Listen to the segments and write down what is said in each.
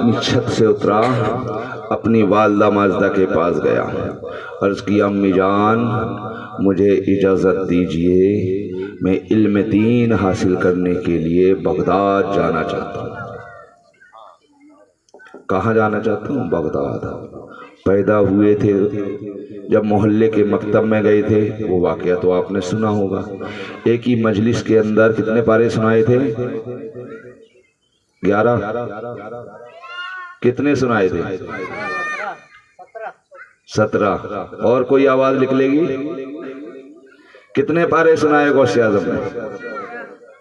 अपनी छत से उतरा, अपनी वालदा माजदा के पास गया, अर्ज़ किया अम्मी जान मुझे इजाज़त दीजिए, मैं इल्म दीन हासिल करने के लिए बगदाद जाना चाहता हूँ। कहाँ जाना चाहता हूँ? बगदाद। पैदा हुए थे जब मोहल्ले के मकतब में गए थे, वो वाक़या तो आपने सुना होगा। एक ही मजलिस के अंदर कितने पारे सुनाए थे? 11। कितने सुनाए थे? 17। और कोई आवाज निकलेगी? कितने पारे सुनाए गौसे आजम ने?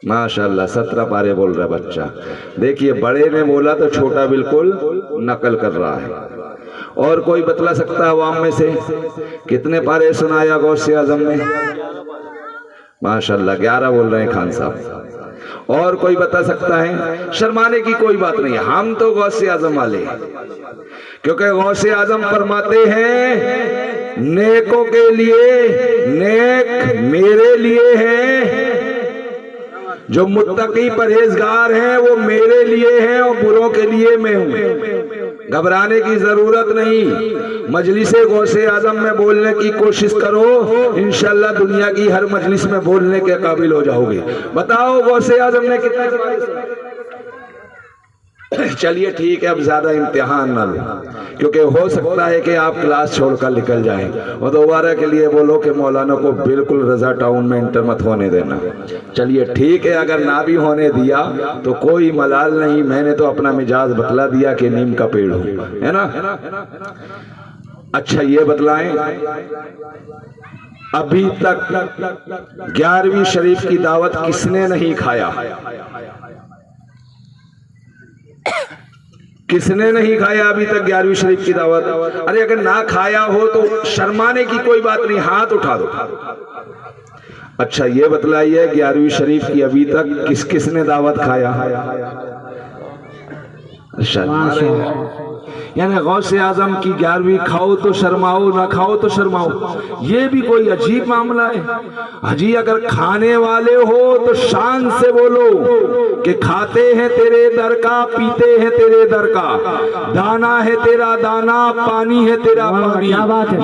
माशाल्लाह 17 पारे बोल रहा बच्चा। देखिए बड़े ने बोला तो छोटा बिल्कुल नकल कर रहा है। और कोई बतला सकता है अवाम में से कितने पारे सुनाया गौसे आजम ने? माशाल्लाह 11 बोल रहे हैं खान साहब। और कोई बता सकता है? शर्माने की कोई बात नहीं, हम तो गौसे आजम वाले हैं, क्योंकि गौसे आजम फरमाते हैं नेकों के लिए नेक मेरे लिए है, जो मुत्तकी परहेजगार हैं वो मेरे लिए हैं और बुरों के लिए मैं हूं। घबराने की जरूरत नहीं। मजलिसे गौसे आजम में बोलने की कोशिश करो, इंशाल्लाह दुनिया की हर मजलिस में बोलने के काबिल हो जाओगे। बताओ गौसे आजम ने कितने? चलिए ठीक है, अब ज्यादा इम्तिहान ना लो, क्योंकि हो सकता है कि आप क्लास छोड़कर निकल जाएं और दोबारा के लिए बोलो कि मौलाना को बिल्कुल रजा टाउन में इंटर मत होने देना। चलिए ठीक है, अगर ना भी होने दिया तो कोई मलाल नहीं, मैंने तो अपना मिजाज बतला दिया कि नीम का पेड़ हूं, है ना। अच्छा ये बतलाएं, अभी तक 11वीं शरीफ की दावत किसने नहीं खाया? किसने नहीं खाया अभी तक 11वीं शरीफ की दावत? अरे अगर ना खाया हो तो शर्माने की कोई बात नहीं, हाथ उठा दो। अच्छा ये बतलाइए 11वीं शरीफ की अभी तक किस किसने दावत खाया? यानी गौसे आजम की 11वीं खाओ तो शर्माओ, ना खाओ तो शर्माओ, ये भी कोई अजीब मामला है। हाजी अगर खाने वाले हो तो शान से बोलो कि खाते हैं तेरे दर का, पीते हैं तेरे दर का, दाना है तेरा दाना, पानी है तेरा पानी।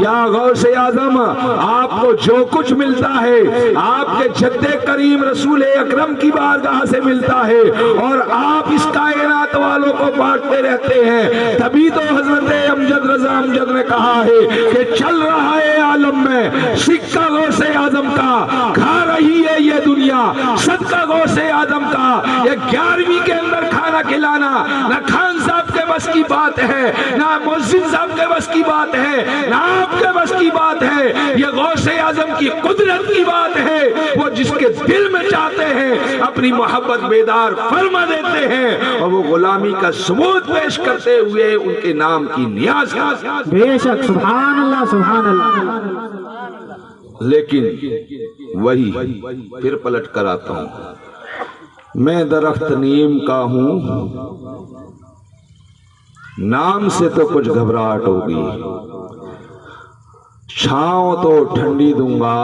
या गौसे आजम आपको जो कुछ मिलता है आपके जद्दे करीम रसूल अकरम की बारगाह से मिलता है और आप इस कायनात वालों को बांटते रहते हैं। तभी तो हजरत अमजद रजा अमजद ने कहा है कि चल रहा है आलम में सिक्का गौसे आजम का, खा रही है ये दुनिया सदका गौसे आजम का। ये 11वीं के अंदर खाना खिलाना ना खान साहब के बस की बात है, ना मुअज्जिन साहब के बस की बात है, ना आपके बस की बात है। ये गौसे आजम की कुदरत की बात है। वो जिसके दिल में चाहते हैं अपनी मोहब्बत बेदार फरमा देते हैं और वो गुलामी का सबूत पेश करते हुए उनके नाम की नियाज। बेशक सुभान अल्लाह सुभान अल्लाह। लेकिन वही फिर पलट कर आता हूं, मैं दरख्त नीम का हूं, नाम से तो कुछ घबराहट होगी, छांव तो ठंडी दूंगा,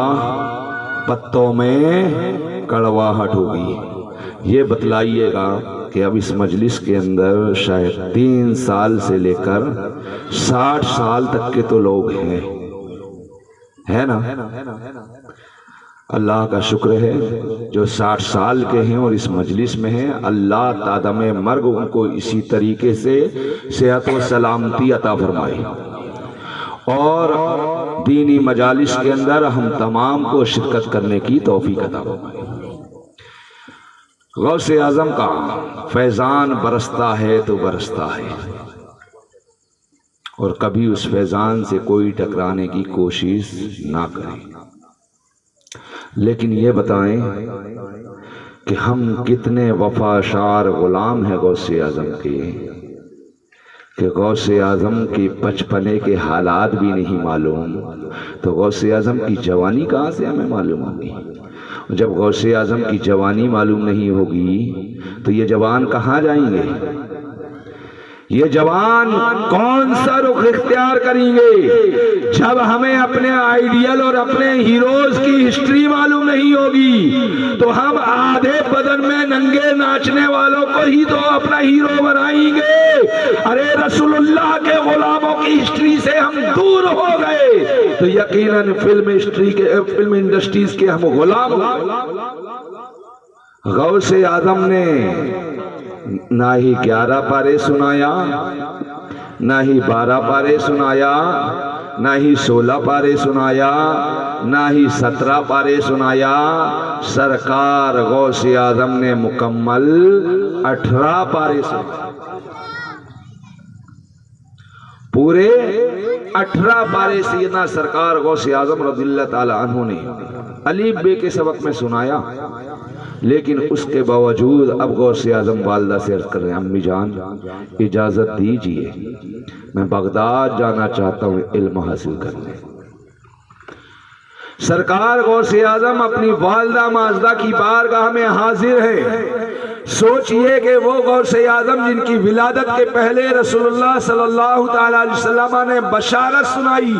पत्तों में कड़वाहट होगी। ये बतलाइएगा कि अब इस मजलिस के अंदर शायद 3 साल से लेकर 60 साल तक के तो लोग हैं, है ना। अल्लाह का शुक्र है जो 60 साल के हैं और इस मजलिस में हैं। अल्लाह तादम मर्ग उनको इसी तरीके से सेहत व सलामती अता फरमाए और दीनी मजालिस के अंदर हम तमाम को शिरकत करने की तौफीक अता फरमाए। गौसे आजम का फैजान बरसता है तो बरसता है और कभी उस फैजान से कोई टकराने की कोशिश ना करें। लेकिन ये बताएं कि हम कितने वफाशार गुलाम हैं गौसे आजम के, कि गौसे आजम के बचपने के हालात भी नहीं मालूम तो गौसे आजम की जवानी कहाँ से हमें मालूम होगी। जब गौसे आजम की जवानी मालूम नहीं होगी तो ये जवान कहाँ जाएंगे। ये जवान कौन सा रुख इख्तियार करेंगे जब हमें अपने आइडियल और अपने हीरोज की हिस्ट्री मालूम नहीं होगी? तो हम आधे बदन में नंगे नाचने वालों को ही तो अपना हीरो बनाएंगे। अरे रसूलुल्लाह के गुलामों की हिस्ट्री से हम दूर हो गए तो यकीनन फिल्म इंडस्ट्रीज के हम गुलाम। गौसे आजम ने ना ही 11 पारे सुनाया, ना ही 12 पारे सुनाया, ना ही 16 पारे सुनाया, ना ही 17 पारे सुनाया। सरकार गौसे आजम ने मुकम्मल 18 पारे सुनाए। पूरे 18 पारे सैयदना सरकार गौसे आजम रज़ियल्लाहु ताला अन्हु ने अलीफ बे के सबक में सुनाया। लेकिन उसके बावजूद अब गौसे आजम वालदा से अर्ज कर रहे हैं, अम्मी जान इजाजत दीजिए, मैं बगदाद जाना चाहता हूँ इल्म हासिल करने। सरकार गौसे आजम अपनी वालदा माजदा की बारगाह में हाजिर है। सोचिए कि वो गौसे आजम जिनकी विलादत के पहले रसूलुल्लाह सल्लल्लाहु ताला अलैहि वसल्लम ने बशारत सुनाई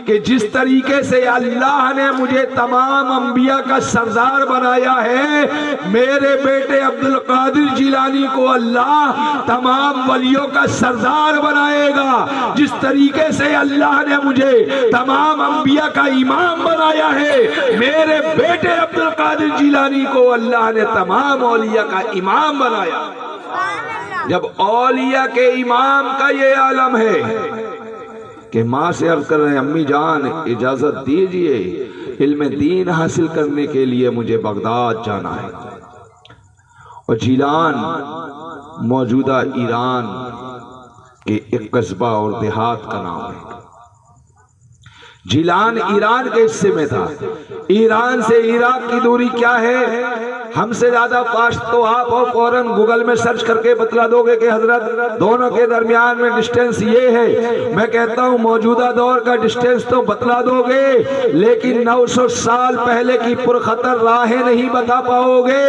कि जिस तरीके से अल्लाह ने मुझे तमाम अंबिया का सरदार बनाया है, मेरे बेटे अब्दुल कादिर जिलानी को अल्लाह तमाम वलियों का सरदार बनाएगा। जिस तरीके से अल्लाह ने मुझे तमाम अंबिया का इमाम बनाया है, मेरे बेटे अब्दुल कादिर जिलानी को अल्लाह ने तमाम औलिया का इमाम बनाया। जब औलिया के इमाम का ये आलम है कि माँ से अर्ज कर रहे हैं, अम्मी जान इजाजत दीजिए, इल्म दीन हासिल करने के लिए मुझे बगदाद जाना है। और जिलान मौजूदा ईरान के एक कस्बा और देहात का नाम है। जिलान ईरान के हिस्से में था। ईरान से इराक की दूरी क्या है? हमसे ज्यादा फास्ट तो आप और फौरन गूगल में सर्च करके बतला दोगे कि हजरत दोनों के दरमियान में डिस्टेंस ये है। मैं कहता हूं मौजूदा दौर का डिस्टेंस तो बतला दोगे, लेकिन 900 साल पहले की पुरखतर राहें नहीं बता पाओगे।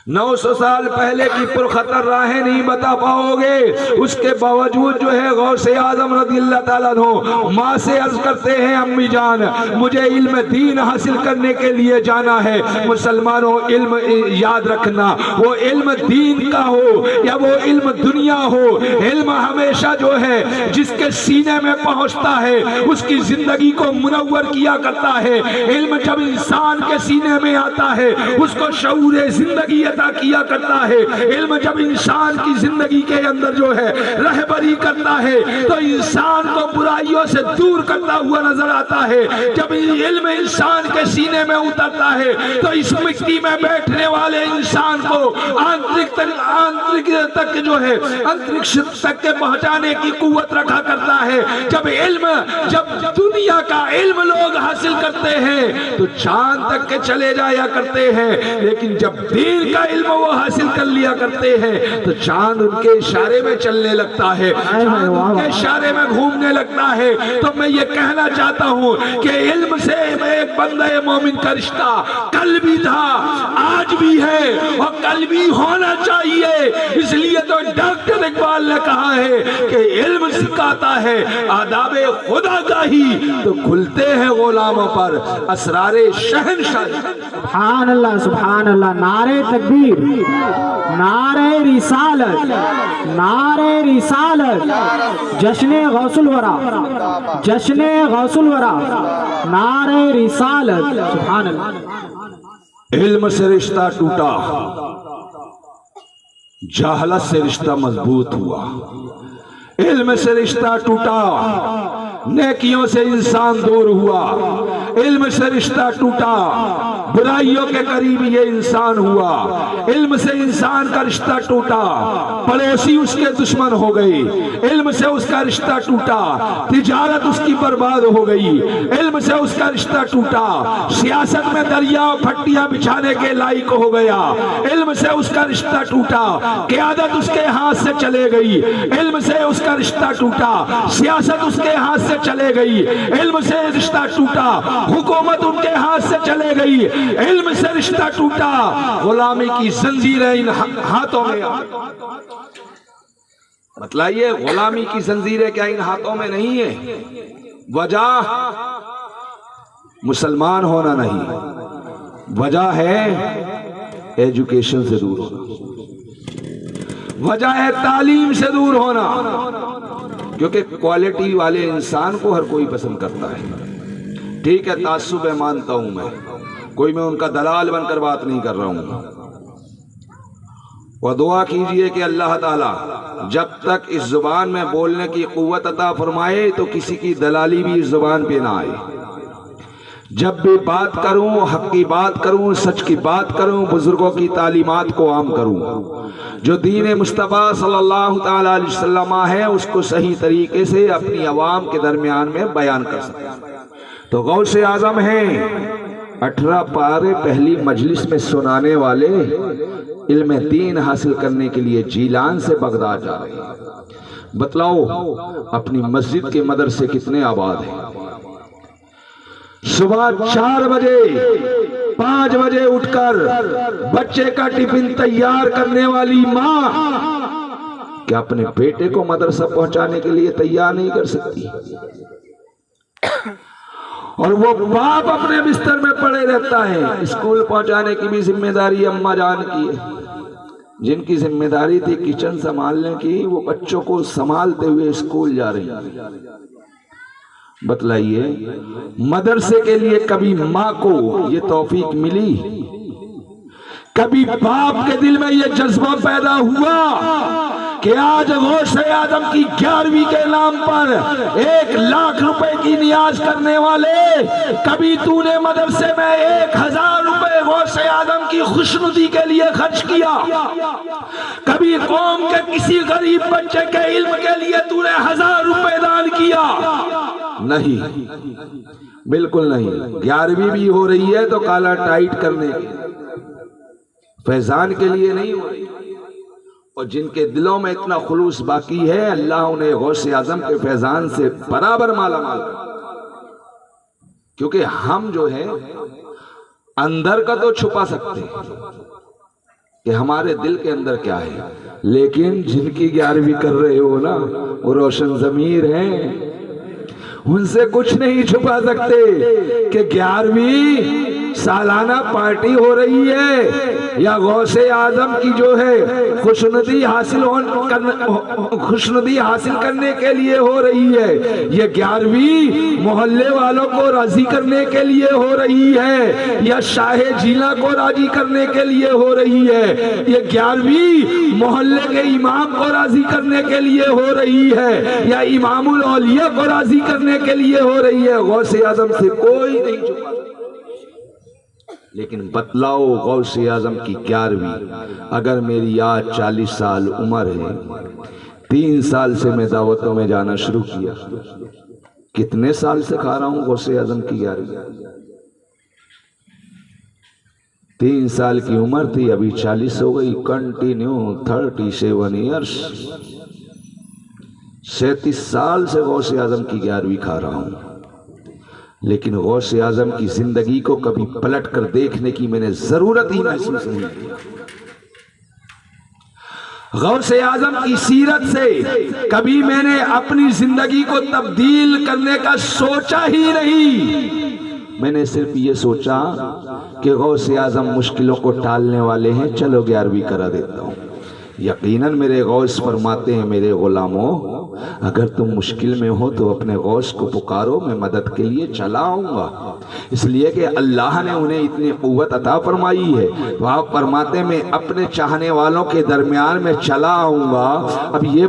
900 साल पहले की पुरखतर राहें नहीं बता पाओगे। उसके बावजूद जो है गौसे आजम रज़ियल्लाहु ताला अन्हु माँ से अर्ज करते हैं, अम्मी जान मुझे इल्म दीन हासिल करने के लिए जाना है। मुसलमानों, इल्म याद रखना, वो इल्म दीन का हो या वो इल्म दुनिया हो, इल्म हमेशा जो है जिसके सीने में पहुंचता है उसकी जिंदगी को मुनव्वर किया करता है। इल्म जब इंसान के सीने में आता है उसको शऊर जिंदगी अता किया करता है। इल्म जब इंसान की जिंदगी के अंदर जो है रहबरी करता है तो इंसान को बुराइयों से दूर करता हुआ नजर आता है। जब इल्म इंसान के सीने में उतरता है तो इस मिट्टी में बैठने वाले इंसान को आंतरिक तक जो है अंतरिक्ष तक के पहुंचाने की कुव्वत रखा करता है। जब दुनिया का इल्म लोग हासिल करते हैं तो चांद तक के चले जाया करते हैं, लेकिन जब दीन का इल्म वो हासिल कर लिया करते हैं तो चांद उनके इशारे में चलने लगता है, चांद उनके इशारे में घूमने लगता है। तो मैं ये कहना चाहता हूँ कि इल्म से एक बंदे मोमिन का रिश्ता कल भी था, आज भी है और कल भी होना चाहिए। इसलिए तो डॉक्टर इकबाल ने कहा है कि इल्म सिखाता है आदाबे खुदा का ही, तो खुलते हैं गुलामों पर असरारे शहंशाही। सुभान अल्लाह, सुभान अल्लाह। नारे तकबीर, नारे रिसालत, नारे रिसालत, जश्ने गौसुल वरा, जश्ने गौसुल वरा, नारे रिसालत। सुभान अल्लाह। इल्म से रिश्ता टूटा, जहालत से रिश्ता मजबूत हुआ। इल्म से रिश्ता टूटा, नेकियों से इंसान दूर हुआ। इल्म से रिश्ता टूटा, बुराइयों के करीब ये इंसान हुआ। इल्म से इंसान का रिश्ता टूटा, पड़ोसी उसके दुश्मन हो गए। इल्म से उसका रिश्ता टूटा, तिजारत उसकी बर्बाद हो गई। इल्म से उसका रिश्ता टूटा, सियासत में दरिया फट्टियां बिछाने के लायक हो गया। इल्म से उसका रिश्ता टूटा, क़यादत उसके हाथ से चले गई। इल्म से उसका रिश्ता टूटा, सियासत उसके हाथ से चले गई। इल्म से रिश्ता टूटा, हुकूमत उनके हाथ से चले गई। इल्म से रिश्ता टूटा, गुलामी की जंजीरें इन हाथों में। बतलाइए, गुलामी की जंजीरें क्या इन हाथों में नहीं है? वजह मुसलमान होना नहीं, वजह है एजुकेशन से दूर होना, वजह है तालीम से दूर होना। क्योंकि क्वालिटी वाले इंसान को हर कोई पसंद करता है। ठीक है, तासुब मानता हूं मैं उनका दलाल बनकर बात नहीं कर रहा हूं। और दुआ कीजिए कि अल्लाह ताला जब तक इस जुबान में बोलने की कुव्वत अता फरमाए तो किसी की दलाली भी इस जुबान पे ना आए। जब भी बात करूं, हक की बात करूं, सच की बात करूं, बुजुर्गों की तालीमात को आम करूं। जो दीन मुस्तफ़ा सल्लल्लाहु ताला अलैहि वसल्लम है उसको सही तरीके से अपनी आवाम के दरमियान में बयान कर सकें। तो गौसे आजम हैं 18 पारे पहली मजलिस में सुनाने वाले, इल्म दीन हासिल करने के लिए जीलान से बगदाद जा रहे हैं। बतलाओ अपनी मस्जिद के मदरसे कितने आबाद हैं? सुबह 4 बजे 5 बजे उठकर बच्चे का टिफिन तैयार करने वाली माँ क्या अपने बेटे को मदरसा पहुंचाने के लिए तैयार नहीं कर सकती? और वो बाप अपने बिस्तर में पड़े रहता है। स्कूल पहुंचाने की भी जिम्मेदारी अम्मा जान की है। जिनकी जिम्मेदारी थी किचन संभालने की, वो बच्चों को संभालते हुए स्कूल जा रही है। बतलाइए, मदरसे के लिए कभी माँ को ये तौफीक मिली? कभी बाप के दिल में ये जज्बा पैदा हुआ कि आज गौसे आजम की 11वीं के नाम पर 1 लाख रुपए की नियाज करने वाले, कभी तूने मदरसे में 1000 रुपए गौसे आजम की खुशनुदी के लिए खर्च किया? कभी कौम के किसी गरीब बच्चे के इल्म के लिए तूने 1000 रुपए दान किया? नहीं, बिल्कुल नहीं। 11वीं भी हो रही है तो काला टाइट करने फैजान के लिए नहीं हो रही। और जिनके दिलों में इतना खुलूस बाकी है, अल्लाह उन्हें गौसे आजम के फैजान से बराबर माला माल कर। क्योंकि हम जो है अंदर का तो छुपा सकते हैं कि हमारे दिल के अंदर क्या है, लेकिन जिनकी 11वीं कर रहे हो ना, वो रोशन ज़मीर हैं, उनसे कुछ नहीं छुपा सकते कि 11वीं सालाना पार्टी हो रही है या गौसे आजम की जो है खुशनुदी हासिल करने के लिए हो रही है, ये 11वीं मोहल्ले वालों को राजी करने के लिए हो रही है या शाहे जिला को राजी करने के लिए हो रही है, ये 11वीं मोहल्ले के इमाम को राजी करने के लिए हो रही है या इमामुल औलिया को राजी करने के लिए हो रही है। गौसे आजम से कोई नहीं छुपा। लेकिन बतलाओ, गौसे आजम की 11वीं, अगर मेरी आज 40 साल उम्र है, 3 साल से मैं दावतों में जाना शुरू किया, कितने साल से खा रहा हूं गौसे आजम की 11वीं? 3 साल की उम्र थी, अभी 40 हो गई। कंटिन्यू 37 ईयर्स, 37 साल से गौसे आजम की 11वीं खा रहा हूं। लेकिन गौसे आजम की जिंदगी को कभी पलट कर देखने की मैंने जरूरत ही महसूस नहीं की। गौसे आजम की सीरत से कभी मैंने अपनी जिंदगी को तब्दील करने का सोचा ही नहीं। मैंने सिर्फ ये सोचा कि गौसे आजम मुश्किलों को टालने वाले हैं, चलो 11वीं करा देता हूं। यकीनन मेरे गौस फरमाते हैं, मेरे गुलामों, अगर तुम मुश्किल में हो तो अपने गौस को पुकारो, मैं मदद के लिए चला आऊंगा। इसलिए कि अल्लाह ने उन्हें इतनी कुव्वत अता फरमाई है। वह फरमाते मैं अपने चाहने वालों के दरमियान में चला आऊंगा। अब ये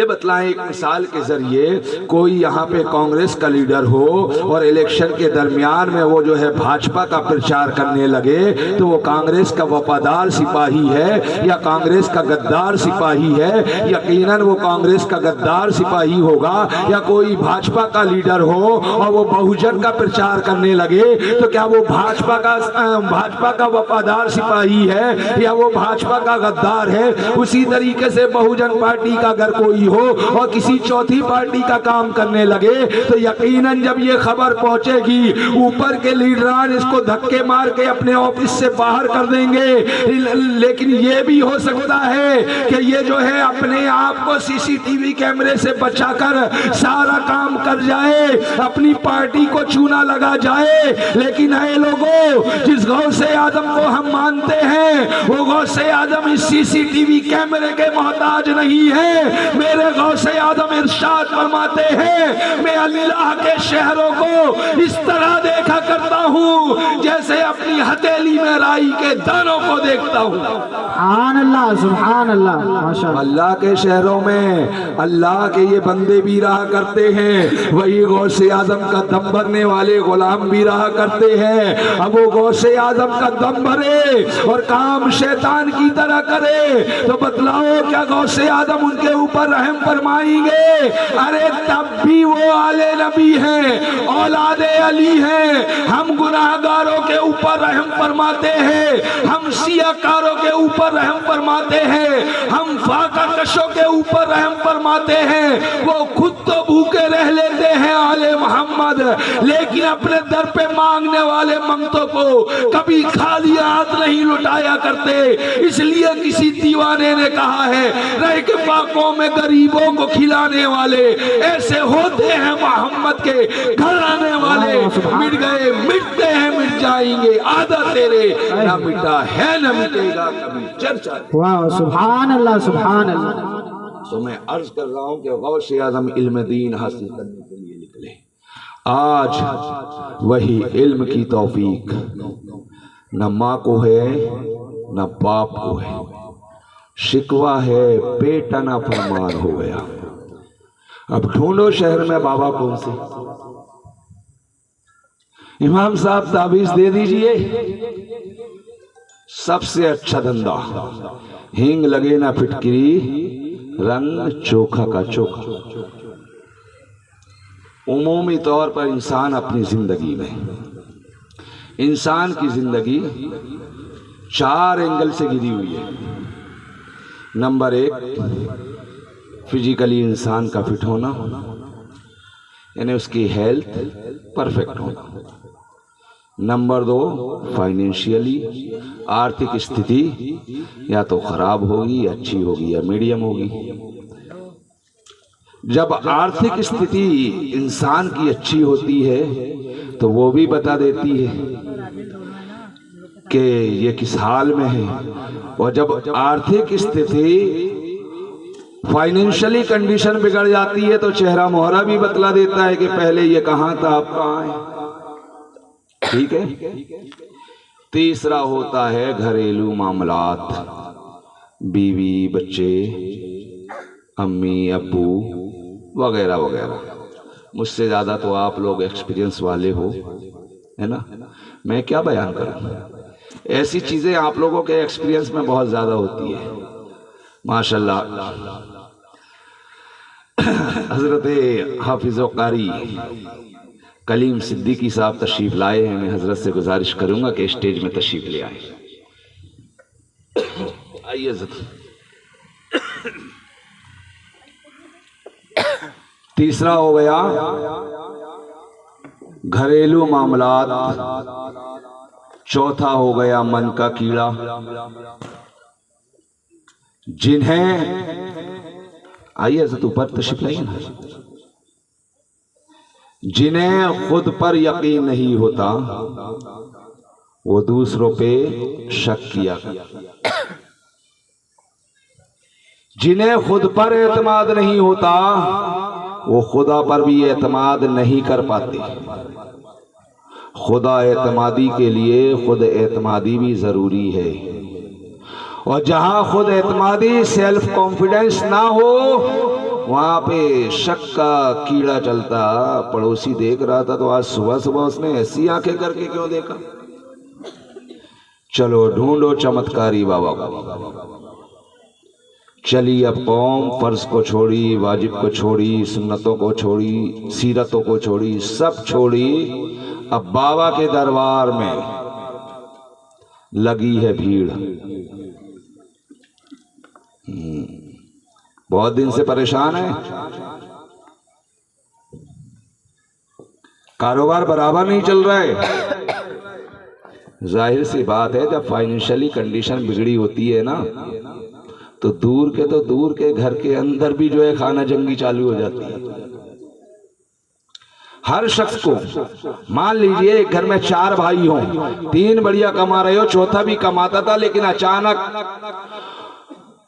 बतलाएं एक मिसाल के जरिए, कोई यहाँ पे कांग्रेस का लीडर हो और इलेक्शन के दरमियान में वो जो है भाजपा का प्रचार करने लगे, तो वो कांग्रेस का वफादार सिपाही है या कांग्रेस का गद्दार सिपाही है? यकीनन वो कांग्रेस का गद्दार सिपाही होगा। या कोई भाजपा का लीडर हो और वो बहुजन का प्रचार करने लगे, तो क्या वो भाजपा का वफादार सिपाही है या वो भाजपा का गद्दार है? उसी तरीके से बहुजन पार्टी का अगर कोई हो और किसी चौथी पार्टी का काम करने लगे तो यकीनन जब ये खबर पहुंचेगी ऊपर के लीडरान इसको धक्के मार के अपने ऑफिस से बाहर कर देंगे। लेकिन ये भी हो सकता है कि ये जो है अपने आप को सीसीटीवी कैमरे से बचाकर सारा काम कर जाए, अपनी पार्टी को चूना लगा जाए। लेकिन ऐ लोगों, जिस गौसे आदम को हम मानते हैं वो गौसे आदम इस सीसीटीवी कैमरे के मोहताज नहीं है। मेरे गौसे आदम इरशाद फरमाते हैं, मैं अल्लाह के शहरों को इस तरह देखा करता हूँ जैसे अपनी हथेली में राई के दानों को देखता हूँ। सुभान अल्लाह, माशाअल्लाह। अल्लाह के शहरों में अल्लाह के ये बंदे भी रहा करते हैं, वही गौसे आजम का दम भरने वाले गुलाम भी रहा करते हैं। अब वो गौसे आजम का दम भरे और काम शैतान की तरह करे तो बतलाओ क्या गौसे आजम उनके ऊपर रहम फरमाएंगे? अरे तब भी वो आले नबी हैं, औलादे अली हैं। हम गुनाहगारों के ऊपर रहम फरमाते हैं, हम सियाकारों के ऊपर रहम फरमाते हैं, हम फाका कशों के ऊपर रहम फरमाते हैं। वो खुद तो भूखे रह लेते हैं आले मोहम्मद, लेकिन अपने दर पे मांगने वाले मंगतों को कभी खाली हाथ नहीं लुटाया करते। इसलिए किसी दीवाने ने कहा है, रह के पाकों में गरीबों को खिलाने वाले ऐसे होते हैं मोहम्मद के घर आने वाले। मिट गए मिटते हैं, मिट जाएंगे, आधा तेरे ना मिटा है न मिटेगा कभी चर्चा। वाह, सुभान अल्लाह, सुभान अल्लाह। तो मैं अर्ज कर रहा हूं कि गौसे आज़म इल्म दीन हासिल करने के लिए निकले। आज वही इल्म की तौफीक न माँ को है न बाप को है। शिकवा है बेटा ना फरमान हो गया। अब ढूंढो शहर में बाबा कौन से। इमाम साहब ताबीज दे दीजिए, सबसे अच्छा धंधा। हींग लगे ना फिटकरी, रंग चोखा का चोखा। उमूमी तौर पर इंसान अपनी जिंदगी में, इंसान की जिंदगी 4 एंगल से घिरी हुई है। नंबर 1, फिजिकली इंसान का फिट होना, यानी उसकी हेल्थ परफेक्ट होना। नंबर 2, फाइनेंशियली, आर्थिक स्थिति या तो खराब होगी, अच्छी होगी या मीडियम होगी। जब आर्थिक स्थिति इंसान की अच्छी होती है तो वो भी बता देती है कि ये किस हाल में है। और जब आर्थिक स्थिति, फाइनेंशियली कंडीशन बिगड़ जाती है तो चेहरा मोहरा भी बतला देता है कि पहले ये कहाँ था, अब कहाँ है। ठीक है। तीसरा होता है घरेलू मामलात, बीवी बच्चे, अम्मी अब्बू वगैरह वगैरह। मुझसे ज़्यादा तो आप लोग एक्सपीरियंस वाले हो, है ना। मैं क्या बयान करूं, ऐसी चीज़ें आप लोगों के एक्सपीरियंस में बहुत ज़्यादा होती है माशाल्लाह। हज़रत हाफिज़ कारी कलीम सिद्दीकी साहब तशरीफ लाए हैं। मैं हजरत से गुजारिश करूंगा कि स्टेज में तशरीफ ले आए। आइए हजरत। तीसरा हो गया घरेलू मामलात, चौथा हो गया मन का कीड़ा, जिन्हें, आइए हजरत ऊपर तशरीफ लाइए ना, जिन्हें खुद पर यकीन नहीं होता वो दूसरों पे शक किया करते। जिन्हें खुद पर एतमाद नहीं होता वो खुदा पर भी एतमाद नहीं कर पाते। खुदा एतमादी के लिए खुद एतमादी भी जरूरी है। और जहां खुद एतमादी, सेल्फ कॉन्फिडेंस ना हो, वहां पे शक का कीड़ा चलता। पड़ोसी देख रहा था तो आज सुबह सुबह उसने ऐसी आंखें करके क्यों देखा। चलो ढूंढो चमत्कारी बाबा को। चली अब कौम फर्ज को छोड़ी, वाजिब को छोड़ी, सुन्नतों को छोड़ी, सीरतों को छोड़ी, सब छोड़ी। अब बाबा के दरबार में लगी है भीड़। बहुत दिन से परेशान है, कारोबार बराबर नहीं चल रहा है। जाहिर सी बात है, जब फाइनेंशियली कंडीशन बिगड़ी होती है ना, तो दूर के घर के अंदर भी जो है खाना जंगी चालू हो जाती है। हर शख्स को, मान लीजिए एक घर में 4 भाई हों, 3 बढ़िया कमा रहे हो, चौथा भी कमाता था, लेकिन अचानक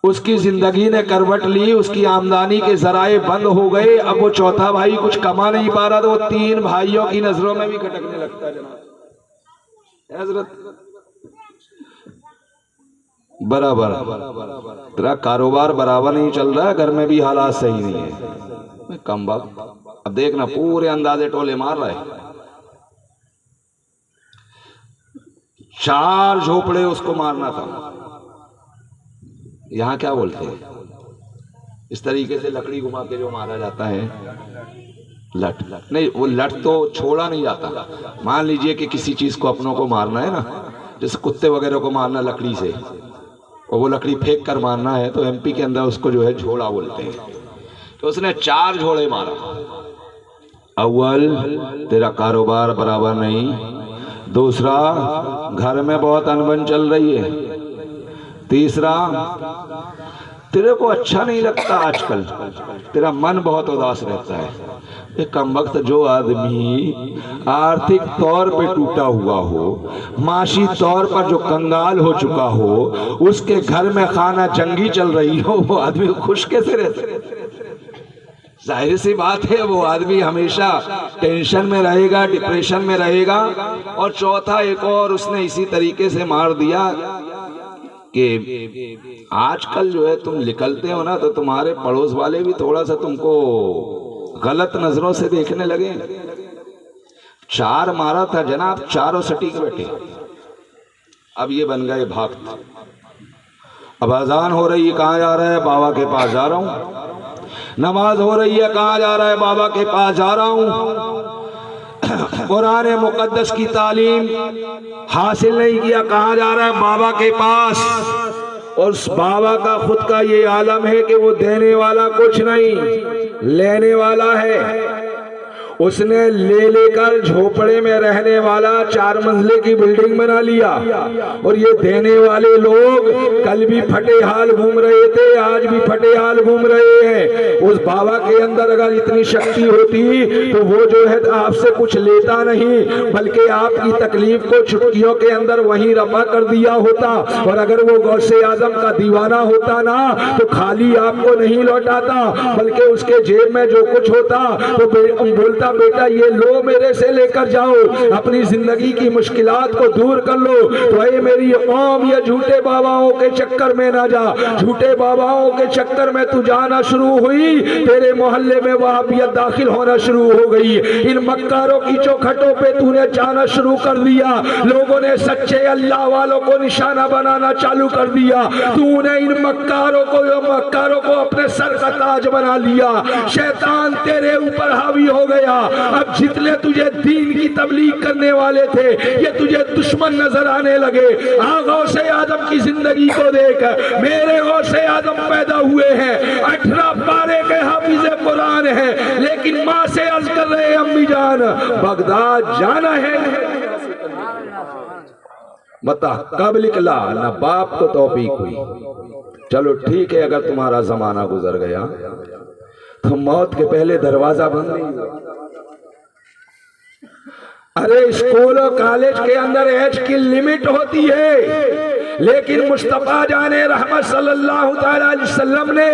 उसकी जिंदगी ने करवट ली, उसकी आमदनी के जराए बंद हो गए। अब वो चौथा भाई कुछ कमा नहीं पा रहा, तो वो 3 भाइयों की नजरों में भी खटकने लगता है। जनाब हजरत, बराबर तेरा कारोबार बराबर नहीं चल रहा है, घर में भी हालात सही नहीं है। कम वक्त, अब देखना पूरे अंदाजे टोले मार रहा है। 4 झोपड़े उसको मारना था। यहां क्या बोलते हैं, इस तरीके से लकड़ी घुमा के जो मारा जाता है, लट नहीं, वो लट तो छोड़ा नहीं जाता। मान लीजिए कि किसी चीज को अपनों को मारना है ना, जैसे कुत्ते वगैरह को मारना लकड़ी से, और वो लकड़ी फेंक कर मारना है, तो एमपी के अंदर उसको जो है झोड़ा बोलते हैं। तो उसने 4 झोड़े मारा। अव्वल, तेरा कारोबार बराबर नहीं। दूसरा, घर में बहुत अनबन चल रही है। तीसरा, तेरे को अच्छा नहीं लगता आजकल, तेरा मन बहुत उदास रहता है। एक कम वक्त जो आदमी आर्थिक तौर पे टूटा हुआ हो, माशी तौर पर जो कंगाल हो चुका हो, उसके घर में खाना जंगी चल रही हो, वो आदमी खुश कैसे रहता? जाहिर सी बात है, वो आदमी हमेशा टेंशन में रहेगा, डिप्रेशन में रहेगा। और चौथा एक और उसने इसी तरीके से मार दिया कि आजकल जो है तुम निकलते हो ना, तो तुम्हारे पड़ोस वाले भी थोड़ा सा तुमको गलत नजरों से देखने लगे। 4 मारा था जनाब, 4 सटीक बैठे। अब ये बन गए भक्त। अब अजान हो रही है, कहाँ जा रहा है? बाबा के पास जा रहा हूँ। नमाज हो रही है, कहाँ जा रहा है? बाबा के पास जा रहा हूँ। कुरान मुकद्दस की तालीम हासिल नहीं किया, कहाँ जा रहा है? बाबा के पास। और उस बाबा का खुद का ये आलम है कि वो देने वाला कुछ नहीं, लेने वाला है। उसने ले लेकर झोपड़े में रहने वाला 4 मंजिले की बिल्डिंग बना लिया। और ये देने वाले लोग कल भी फटे हाल घूम रहे थे, आज भी फटे हाल घूम रहे हैं। उस बाबा के अंदर अगर इतनी शक्ति होती तो वो जो है आपसे कुछ लेता नहीं, बल्कि आपकी तकलीफ को चुटकियों के अंदर वहीं रफा कर दिया होता। और अगर वो गौसे आजम का दीवाना होता ना, तो खाली आपको नहीं लौटाता, बल्कि उसके जेब में जो कुछ होता तो बोलता, बेटा ये लो, मेरे से लेकर जाओ, अपनी जिंदगी की मुश्किलात को दूर कर लो। तो ये मेरी कौम, ये झूठे बाबाओं के चक्कर में ना जा। झूठे बाबाओं के चक्कर में तू जाना शुरू हुई, तेरे मोहल्ले में वहाबियत दाखिल होना शुरू हो गई। इन मक्कारों की चौखटों पे तूने जाना शुरू कर दिया। लोगों ने सच्चे अल्लाह वालों को निशाना बनाना चालू कर दिया। तूने इन मक्कारों को अपने सर का ताज बना लिया। शैतान तेरे ऊपर हावी हो गया। अब जितने तुझे दीन की तबलीग करने वाले थे, ये तुझे दुश्मन नजर आने लगे। गौसे आजम की जिंदगी को देख, मेरे गौसे आजम पैदा हुए हैं, 18 पारे के हाफिज कुरान है, लेकिन माँ से अर्ज कर रहे अम्मी जान, बगदाद जाना है। बता कब निकला? ना बाप को तौफीक हुई। चलो ठीक है, अगर तुम्हारा जमाना गुजर गया तो मौत के पहले दरवाजा बंद नहीं हुआ। अरे स्कूल और कॉलेज के अंदर एज की लिमिट होती है, लेकिन मुस्तफा जाने रहमत सल्लल्लाहु अलैहि वसल्लम ने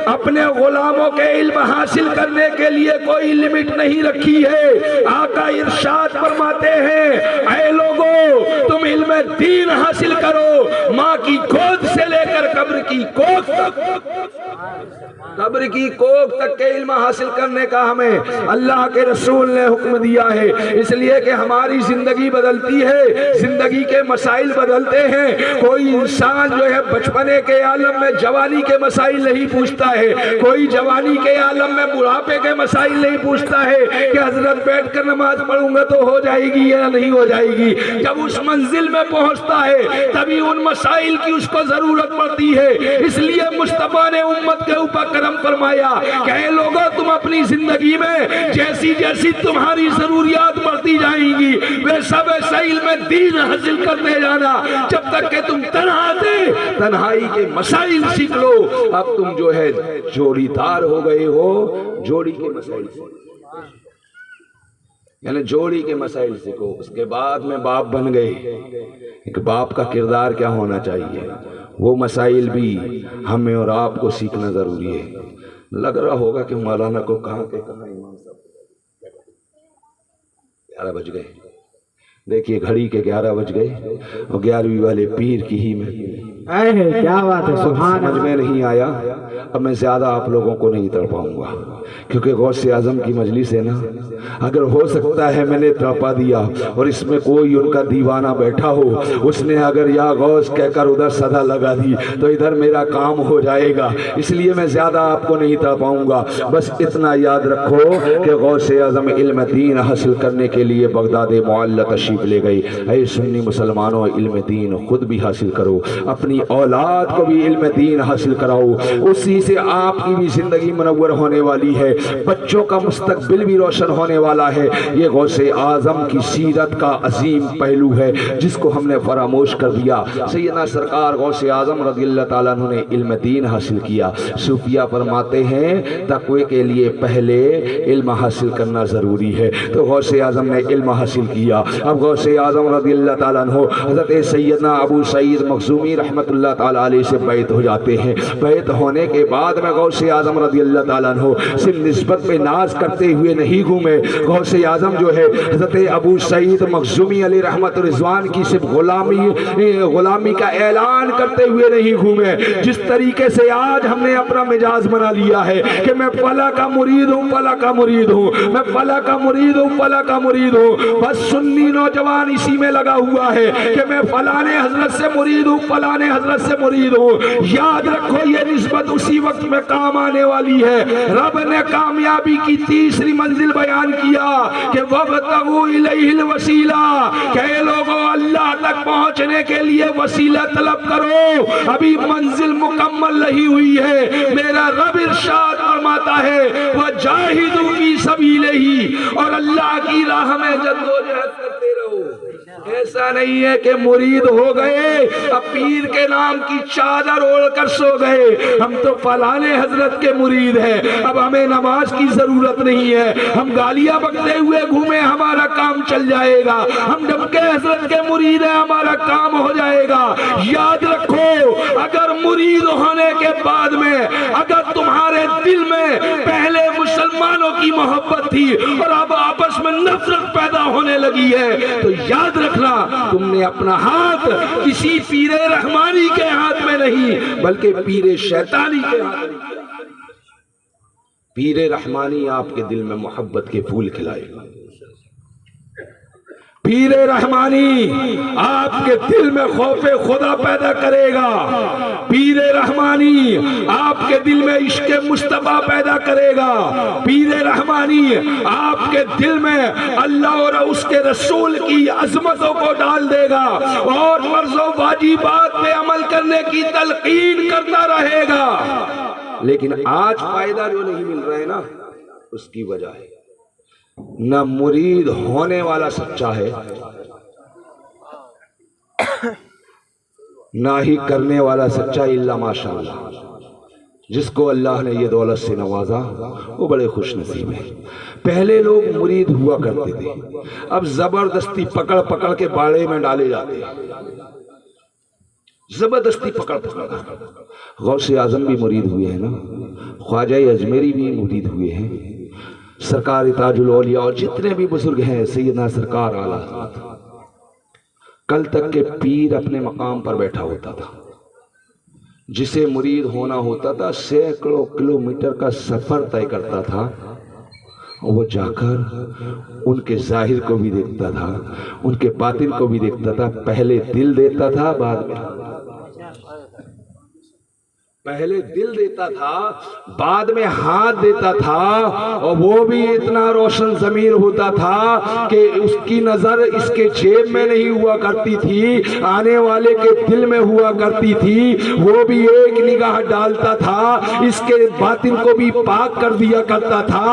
अपने गुलामों के इल्म हासिल करने के लिए कोई लिमिट नहीं रखी है। आका इरशाद फरमाते हैं, ऐ लोगों तुम इल्म दीन हासिल करो, माँ की गोद से लेकर कब्र की कोख तक के इल्म हासिल करने का हमें अल्लाह के रसूल ने हुक्म दिया है। इसलिए कि हमारी जिंदगी बदलती है, जिंदगी के मसाइल बदलते हैं। कोई इंसान जो है बचपने के आलम में जवानी के मसाइल नहीं पूछता है, कोई जवानी के आलम में बुढ़ापे के मसाइल नहीं पूछता है कि हजरत बैठकर नमाज पढ़ूंगा तो हो जाएगी या नहीं हो जाएगी। जब उस मंजिल में पहुंचता है तभी उन मसाइल की उसको जरूरत पड़ती है। इसलिए मुस्तफा ने उम्मत के ऊपर करम फरमाया। कहे लोगों तुम अपनी जिंदगी में जैसी जैसी तुम्हारी जरूरियात बढ़ती जाएंगी वैसा वैसा इल्म दीन हासिल करते जाना, जब तक कि तुम तन्हाई के मसाइल सीख लो। अब तुम जो है जोड़ीदार हो गए हो, जोड़ी के मसाइल से, यानी जोड़ी के मसाइल सीखो। उसके बाद में बाप बन गए, एक बाप का किरदार क्या होना चाहिए, वो मसाइल भी हमें और आपको सीखना जरूरी है। लग रहा होगा कि मौलाना को कहाँ के कहाँ इमाम साहब 11 बज गए। देखिए घड़ी के 11 बज गए और 11वीं वाले पीर की ही में क्या बात है, सुभान समझ में नहीं आया। अब मैं ज्यादा आप लोगों को नहीं तड़पाऊंगा क्योंकि गौसे आजम की मजलिस है ना, अगर हो सकता है मैंने तड़पा दिया और इसमें कोई उनका दीवाना बैठा हो, उसने अगर या गौस कहकर उधर सदा लगा दी तो इधर मेरा काम हो जाएगा, इसलिए मैं ज्यादा आपको नहीं तड़पाऊंगा। बस इतना याद रखो कि गौसे आजम इल्म दीन हासिल करने के लिए बगदाद मुअल्ला तशरीफ ले गई। ऐ सुन्नी मुसलमानों, इल्म दीन खुद भी हासिल करो, अपनी औलाद को भी इल्म दीन हासिल कराओ, उसी से आपकी भी जिंदगी मुनव्वर होने वाली है, बच्चों का मुस्तकबिल भी रोशन होने वाला है। ये गौसे आजम की सीरत का अजीम पहलू है जिसको हमने फरामोश कर दिया। सैयदना सरकार गौसे आजम रज़ियल्लाहु ताला अन्हु ने इल्म दीन हासिल किया। सूफिया फरमाते हैं तक़वे के लिए पहले इल्म हासिल करना ज़रूरी है, तो गौसे आजम ने इल्म हासिल किया। अब गौसे आजम रज़ियल्लाहु ताला अन्हु हज़रत सैयदना अबू सईद मखज़ूमी रहमतुल्लाह ताला अलैहि से बैत हो जाते हैं। बैत होने के बाद में गौसे आजम रज़ियल्लाहु ताला अन्हु सिर्फ निस्बत पे नाज करते हुए नहीं घूमे। गौसे आजम जो है हज़रत अबू सईद मखज़ूमी अलैहि रहमत रिज़वान की सिर्फ गुलामी का ऐलान करते हुए नहीं घूमे। जिस तरीके से आज हमने अपना मिजाज बना लिया है कि मैं फला का मुरीद हूँ, फला का मुरीद हूँ, मैं फला का मुरीद हूँ, फला का मुरीद हूँ। बस सुन्नी नौजवान इसी में लगा हुआ है कि मैं फलाने हजरत से मुरीद हूँ, फलाने हजरत से मुरीद हूँ। याद रखो ये निस्बत उसी वक्त में काम आने वाली है। रब ने कामयाबी की तीसरी मंजिल बयान किया कि वब्तगू इलैहिल वसीला, कहे लोगों अल्लाह तक पहुंचने के लिए वसीला तलब करो, अभी मंजिल मुकम्मल नहीं हुई है। मेरा रब इरशाद फरमाता है वजाहिदू फी सबीलिही, और अल्लाह की राह में जद्दोजहद करते रहो। ऐसा नहीं है कि मुरीद हो गए अब पीर के नाम की चादर ओढ़कर सो गए, हम तो फलाने हजरत के मुरीद हैं, अब हमें नमाज की जरूरत नहीं है, हम गालियां बकते हुए घूमे हमारा काम चल जाएगा, हम डबके हजरत के मुरीद हैं हमारा काम हो जाएगा। याद रखो अगर मुरीद होने के बाद में अगर तुम्हारे दिल में पहले मुसलमानों की मोहब्बत थी और अब आपस में नफरत पैदा होने लगी है, तो याद रखना तुमने अपना हाथ किसी पीरे रहमानी के हाथ में नहीं बल्कि पीरे शैतानी के हाथ में। पीरे रहमानी आपके दिल में मोहब्बत के फूल खिलाएगा, पीरे रहमानी आपके दिल में खौफे खुदा पैदा करेगा, पीरे रहमानी आपके दिल में इश्क़ मुस्तफ़ा पैदा करेगा, पीरे रहमानी आपके दिल में अल्लाह और उसके रसूल की अजमतों को डाल देगा और फर्ज़ो वाजिबात पे अमल करने की तलकीन करता रहेगा। लेकिन आज फायदा जो नहीं मिल रहा है ना, उसकी वजह है न मुरीद होने वाला सच्चा है ना ही करने वाला सच्चा, इल्ला माशाअल्लाह। जिसको अल्लाह ने ये दौलत से नवाजा वो बड़े खुश नसीब है। पहले लोग मुरीद हुआ करते थे, अब जबरदस्ती पकड़ पकड़ के बाड़े में डाले जाते हैं, जबरदस्ती पकड़ पकड़। गौसे आजम भी मुरीद हुए हैं ना, ख्वाजा अजमेरी भी मुरीद हुए हैं, सरकार ताजुल औलिया और जितने भी बुजुर्ग हैं, सैयदना सरकार आला। कल तक के पीर अपने मकाम पर बैठा होता था, जिसे मुरीद होना होता था सैकड़ों किलोमीटर का सफर तय करता था, वो जाकर उनके जाहिर को भी देखता था, उनके बातिन को भी देखता था, पहले दिल देता था बाद में। पहले दिल देता था, बाद में हाथ देता था, और वो भी इतना रोशन ज़मीर होता था कि उसकी नजर इसके जेब में नहीं हुआ करती थी, आने वाले के दिल में हुआ करती थी। वो भी एक निगाह डालता था, इसके बातिन को भी पाक कर दिया करता था।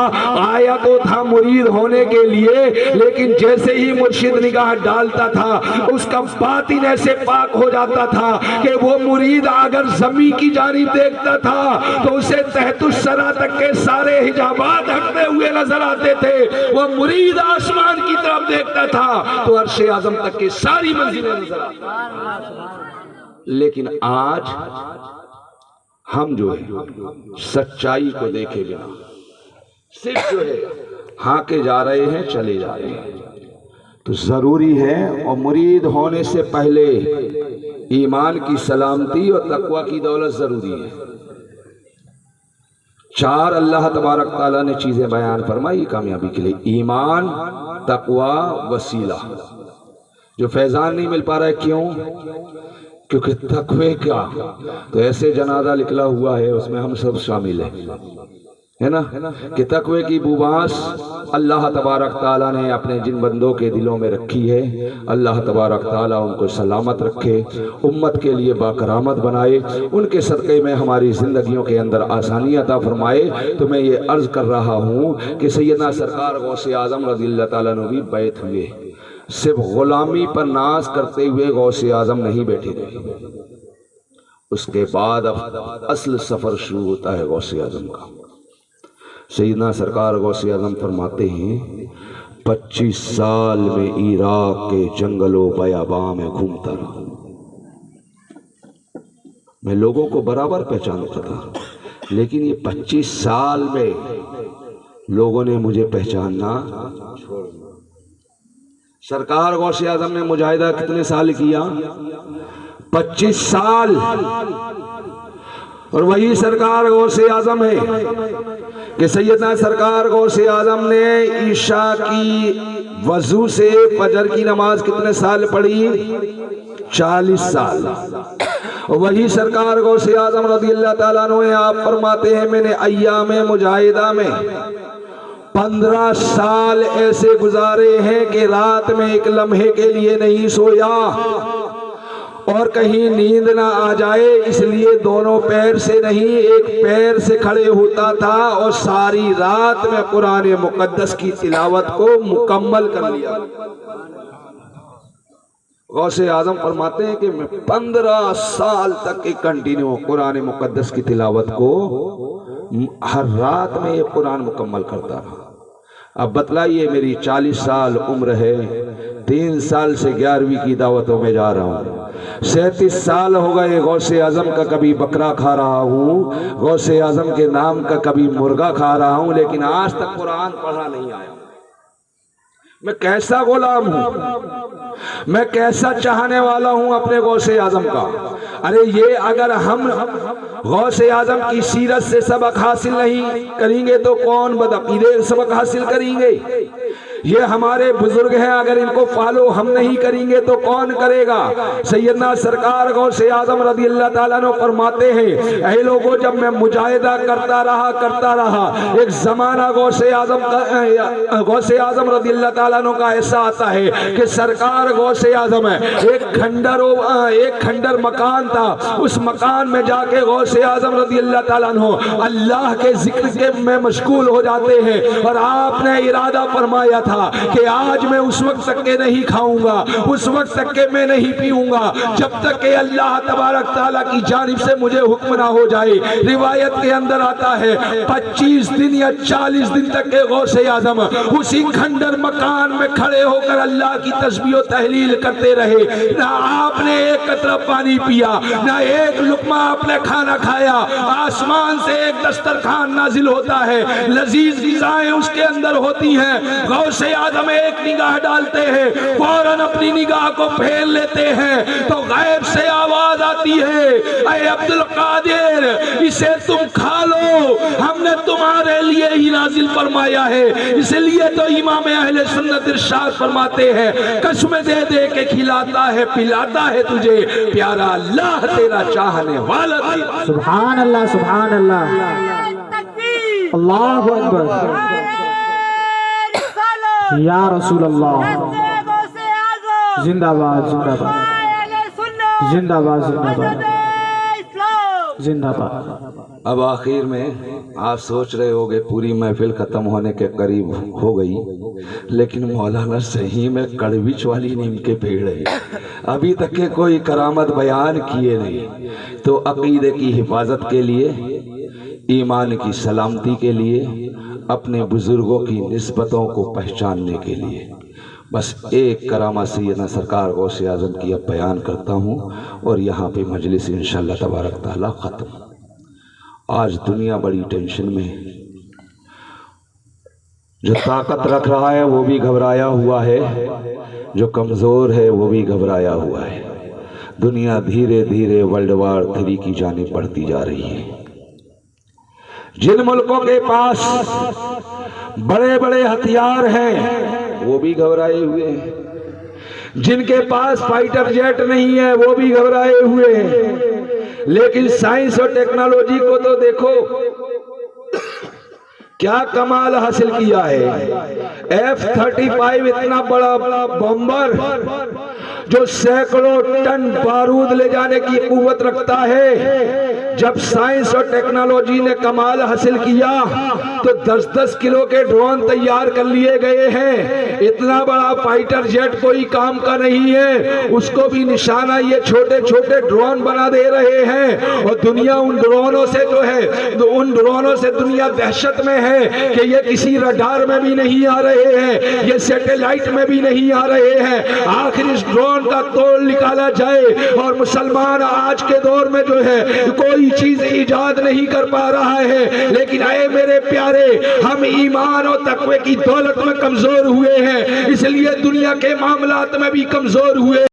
आया तो था मुरीद होने के लिए, लेकिन जैसे ही मुर्शिद निगाह डालता था उसका बातिन ऐसे पाक हो जाता था कि वो मुरीद अगर जमी की जानिब देखता था तो उसे तहतुस्सरा तक के सारे हिजाबात हटते हुए नजर आते थे। वो मुरीद आसमान की तरफ देखता था तो अर्शे आजम तक की सारी मंजिलें नजर आती। लेकिन आज हम जो है सच्चाई को देखे बिना सिर्फ जो है हाके जा रहे हैं, चले जा रहे हैं। तो जरूरी है, और मुरीद होने से पहले ईमान की सलामती और तकवा की दौलत जरूरी है। 4 अल्लाह तबारक ताला ने चीजें बयान फरमाई कामयाबी के लिए, ईमान, तकवा, वसीला। जो फैजान नहीं मिल पा रहा है, क्यों? क्योंकि तकवे का तो ऐसे जनाजा निकला हुआ है, उसमें हम सब शामिल है ना, कि तकवे की बुबास अल्लाह तबारक ताला ने अपने जिन बंदों के दिलों में रखी है, अल्लाह तबारक ताला उनको सलामत रखे, उम्मत के लिए बाकरामत बनाए, उनके सदक़े में हमारी ज़िंदगियों के अंदर आसानी अता फरमाए। तो मैं ये अर्ज़ कर रहा हूँ कि सैयदना सरकार गौसे आज़म रज़ियल्लाहु ताला अन्हु भी बैत हुए, सिर्फ गुलामी पर नाज करते हुए गौसे आज़म नहीं बैठे रहे। उसके बाद अब असल सफ़र शुरू होता है गौसे आज़म का। सैयदना सरकार गौसे आज़म फरमाते हैं, 25 साल में इराक के जंगलों बयाबा में घूमता रहा, मैं लोगों को बराबर पहचानता था, लेकिन ये 25 साल में लोगों ने मुझे पहचानना छोड़ दिया। सरकार गौसे आज़म ने मुजाहिदा कितने साल किया? 25 साल। और वही सरकार गौसे आज़म है कि सैयदना सरकार गौसे आज़म ने ईशा की वजू से फजर की नमाज कितने साल पढ़ी? 40 साल। और वही सरकार गौसे आज़म रज़ियल्लाहु ताला अन्हु आप फरमाते हैं, मैंने अय्याम मुजाहिदा में 15 साल ऐसे गुजारे हैं कि रात में एक लम्हे के लिए नहीं सोया, और कहीं नींद ना आ जाए इसलिए दोनों पैर से नहीं एक पैर से खड़े होता था, और सारी रात में कुरान मुकद्दस की तिलावत को मुकम्मल कर लिया। गौसे आज़म फरमाते हैं कि मैं 15 साल तक के कंटिन्यू कुरान मुकद्दस की तिलावत को हर रात में कुरान मुकम्मल करता रहा। अब बतलाइए, मेरी 40 साल उम्र है, 3 साल से 11वीं की दावतों में जा रहा हूँ, 37 साल हो गए गौसे आज़म का कभी बकरा खा रहा हूँ, गौसे आज़म के नाम का कभी मुर्गा खा रहा हूँ, लेकिन आज तक कुरान पढ़ा नहीं आया। मैं कैसा गुलाम हूँ, मैं कैसा चाहने वाला हूँ अपने गौसे आज़म का। अरे ये अगर हम गौसे आज़म की सीरत से सबक हासिल नहीं करेंगे तो कौन बदअकीदे सबक हासिल करेंगे? ये हमारे बुजुर्ग हैं, अगर इनको फॉलो हम नहीं करेंगे तो कौन करेगा? सैयदना सरकार गौसे आज़म रज़ियल्लाहु ताला अन्हु फरमाते हैं, ऐ लोगों, जब मैं मुजाहिदा करता रहा, एक जमाना गौसे आज़म रज़ियल्लाहु ताला अन्हु का ऐसा आता है कि सरकार गौसे आज़म है, एक खंडर मकान था, उस मकान में जाके गौसे आज़म रज़ियल्लाहु ताला अन्हु अल्लाह के जिक्र के में मशगूल हो जाते हैं। और आपने इरादा फरमाया था कि आज मैं उस वक्त तक के नहीं खाऊंगा, उस वक्त तक के मैं नहीं पीऊंगा जब तक कि अल्लाह तबारक ताला की जानिब से मुझे हुक्म ना हो जाए। रिवायत के अंदर आता है 25 दिन या 40 दिन तक के गौसे आज़म उसी खंडर मकान में खड़े होकर अल्लाह की तस्बीह और तहलील करते रहे। ना आपने एक कतरा पानी पिया, ना एक लुकमा आपने खाना खाया। आसमान से एक दस्तरखान नाजिल होता है, लजीज ग़िज़ाएं उसके अंदर होती हैं। गौसे आज़म एक निगाह डालते हैं, फौरन अपनी निगाह को फेर लेते हैं तो गैब से आवाज आती है, ऐ अब्दुल कादिर, इसे तुम खा लो, हमने तुम्हारे लिए ही नाजिल फरमाया है। इसलिए तो इमाम अहले सुन्नत इरशाद फरमाते हैं, कसमें दे दे के खिलाता है पिलाता है तुझे प्यारा अल्लाह तेरा चाहने वाला तेरा। सुभान अल्लाह, सुभान अल्लाह, अल्लाहु अकबर, या रसूल अल्लाह, जिंदाबाद जिंदाबाद जिंदाबाद जिंदाबाद जिंदाबाद। अब आखिर में आप सोच रहे होंगे पूरी महफिल खत्म होने के करीब हो गई, लेकिन मौलाना सही में कड़विच वाली नीम के पेड़ है, अभी तक के कोई करामत बयान किए नहीं। तो अकीदे की हिफाजत के लिए, ईमान की सलामती के लिए, अपने बुजुर्गों की निस्बतों को पहचानने के लिए बस एक करामा सैयदना सरकार गौसे आज़म की अब बयान करता हूँ और यहाँ पे मजलिस इंशाअल्लाह तबारक ताला ख़त्म। आज दुनिया बड़ी टेंशन में है, जो ताकत रख रहा है वो भी घबराया हुआ है, जो कमज़ोर है वो भी घबराया हुआ है। दुनिया धीरे धीरे वर्ल्ड वार 3 की जानिब बढ़ती जा रही है। जिन मुल्कों के पास बड़े बड़े हथियार हैं वो भी घबराए हुए हैं, जिनके पास फाइटर जेट नहीं है वो भी घबराए हुए हैं। लेकिन साइंस और टेक्नोलॉजी को तो देखो क्या कमाल हासिल किया है। F-35 इतना बड़ा बम्बर जो सैकड़ों टन बारूद ले जाने की कुव्वत रखता है। जब साइंस और टेक्नोलॉजी ने कमाल हासिल किया तो 10-10 किलो के ड्रोन तैयार कर लिए गए हैं। इतना बड़ा फाइटर जेट कोई काम का नहीं है, उसको भी निशाना ये छोटे छोटे ड्रोन बना दे रहे हैं। और दुनिया उन ड्रोनों से जो है, उन ड्रोनों से दुनिया दहशत में है कि ये किसी रडार में भी नहीं आ रहे हैं, ये सैटेलाइट में भी नहीं आ रहे हैं। आखिर इस ड्रोन का तोड़ निकाला जाए और मुसलमान आज के दौर में जो है कोई चीज इजाद नहीं कर पा रहा है। लेकिन आए मेरे प्यारे, हम ईमान और तकवे की दौलत में कमजोर हुए हैं, इसलिए दुनिया के मामलात में भी कमजोर हुए।